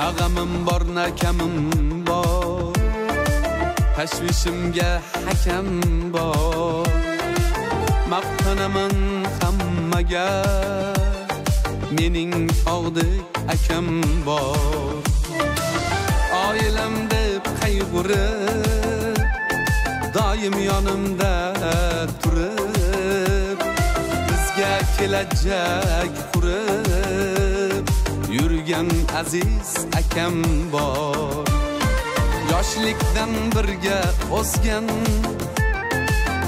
Nağamım bor, nakamim bor, tashvishimga hakam bor. Maqtanaman hammaga, mening tog'dek akam bor. Oilam deb qayg'urib, doim yonimda turib, bizga kelajak qurib yurgan aziz akam bor. Yoshlikdan birga o'sgan,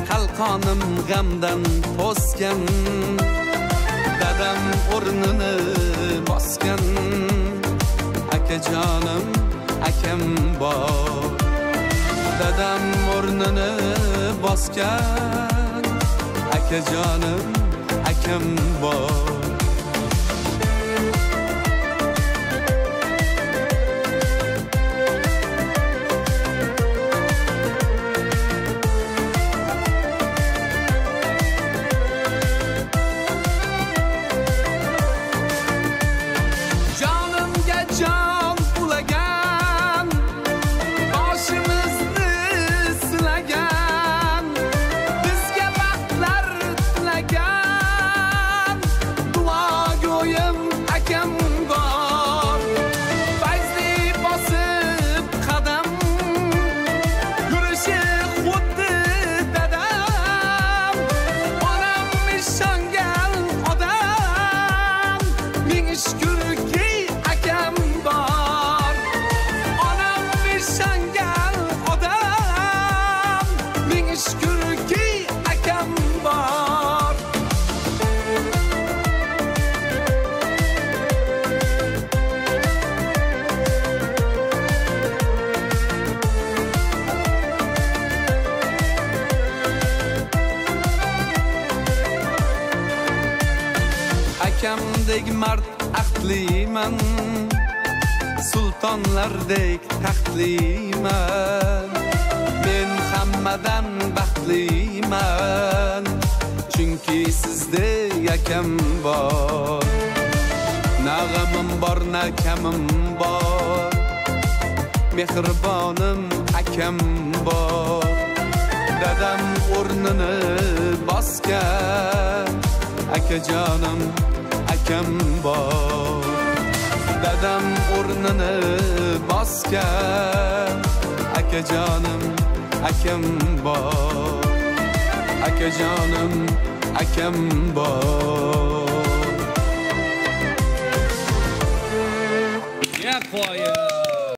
qalqonim g'amdan to'sgan, dadam o'rnini bosgan akajonim akam bor. Dadam o'rnini bosgan akajonim akam bor. Akamdek mard aqliman, sultonlardek taxtliman. Men hammadan baxtliman, chunki sizdek akam bor. Nag'amim bor, nakamim bor, mehribonim akam bor. Dadam o'rnini bosgan akajonim akam bor. Dadam o'rnini bosgan akajonim akam bor. Akajonim akam bor. Ya qo'yim.